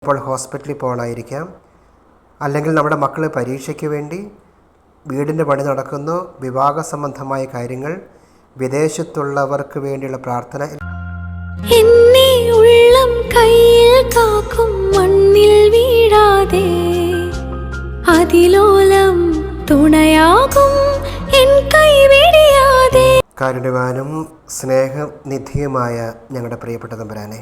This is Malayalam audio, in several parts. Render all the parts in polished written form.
ഇപ്പോൾ ഹോസ്പിറ്റലിൽ പോകണമായിരിക്കാം, അല്ലെങ്കിൽ നമ്മുടെ മക്കൾ പരീക്ഷയ്ക്ക് വേണ്ടി വീടിൻ്റെ പണി നടക്കുന്നു, വിവാഹ സംബന്ധമായ കാര്യങ്ങൾ, വിദേശത്തുള്ളവർക്ക് വേണ്ടിയുള്ള പ്രാർത്ഥന. എന്നെ ഉള്ളം കയ്യിൽ കാക്കും മണ്ണിൽ വീഴാതെ അതിലോലം തുണയാകും എൻ കൈ വെടിയാതെ. കാരുണ്യവാനും സ്നേഹനിധിയുമായ ഞങ്ങളുടെ പ്രിയപ്പെട്ട തമ്പുരാനെ,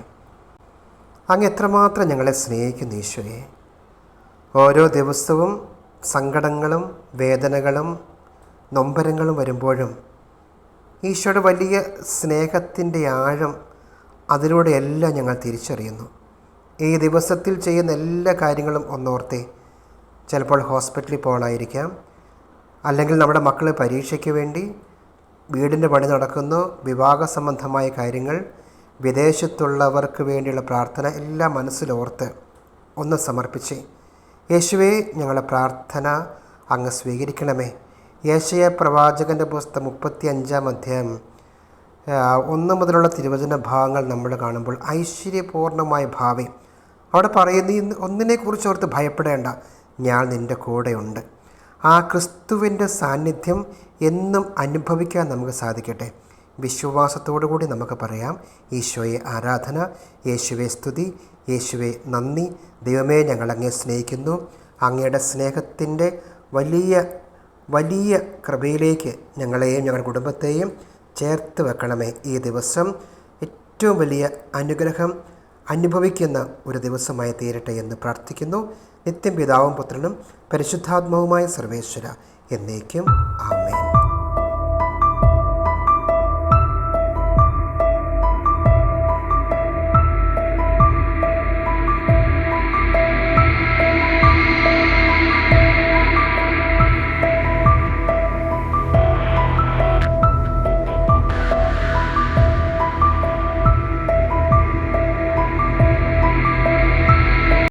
അങ്ങ് എത്രമാത്രം ഞങ്ങളെ സ്നേഹിക്കുന്നു ഈശോയെ. ഓരോ ദിവസവും സങ്കടങ്ങളും വേദനകളും നൊമ്പരങ്ങളും വരുമ്പോഴും ഈശോയുടെ വലിയ സ്നേഹത്തിൻ്റെ ആഴം അതിലൂടെയെല്ലാം ഞങ്ങൾ തിരിച്ചറിയുന്നു. ഈ ദിവസത്തിൽ ചെയ്യുന്ന എല്ലാ കാര്യങ്ങളും ഒന്നോർത്തേ. ചിലപ്പോൾ ഹോസ്പിറ്റലിൽ പോകണമായിരിക്കാം, അല്ലെങ്കിൽ നമ്മുടെ മക്കൾ പരീക്ഷയ്ക്ക് വേണ്ടി വീടിൻ്റെ പണി നടക്കുന്നു, വിവാഹ സംബന്ധമായ കാര്യങ്ങൾ, വിദേശത്തുള്ളവർക്ക് വേണ്ടിയുള്ള പ്രാർത്ഥന എല്ലാം മനസ്സിലോർത്ത് ഒന്ന് സമർപ്പിച്ച്, യേശുവേ ഞങ്ങളുടെ പ്രാർത്ഥന അങ്ങ് സ്വീകരിക്കണമേ. യേശയ്യാ പ്രവാചകൻ്റെ പുസ്തകം 35-ാം അധ്യായം 1 മുതലുള്ള തിരുവചന ഭാഗങ്ങൾ നമ്മൾ കാണുമ്പോൾ ഐശ്വര്യപൂർണമായ ഭാവി അവിടെ പറയുന്ന ഒന്നിനെക്കുറിച്ച് ഓർത്ത് ഭയപ്പെടേണ്ട, ഞാൻ നിൻ്റെ കൂടെയുണ്ട്. ആ ക്രിസ്തുവിൻ്റെ സാന്നിധ്യം എന്നും അനുഭവിക്കാൻ നമുക്ക് സാധിക്കട്ടെ. വിശ്വാസത്തോടു കൂടി നമുക്ക് പറയാം, ഈശോയെ ആരാധന, യേശുവെ സ്തുതി, യേശുവെ നന്ദി. ദൈവമേ, ഞങ്ങളങ്ങേ സ്നേഹിക്കുന്നു. അങ്ങയുടെ സ്നേഹത്തിൻ്റെ വലിയ വലിയ കൃപയിലേക്ക് ഞങ്ങളെയും ഞങ്ങളുടെ കുടുംബത്തെയും ചേർത്ത് വെക്കണമേ. ഈ ദിവസം ഏറ്റവും വലിയ അനുഗ്രഹം അനുഭവിക്കുന്ന ഒരു ദിവസമായി തീരട്ടെ എന്ന് പ്രാർത്ഥിക്കുന്നു. നിത്യം പിതാവും പുത്രനും പരിശുദ്ധാത്മാവുമായ സർവേശ്വര എന്നേക്കും ആമേൻ.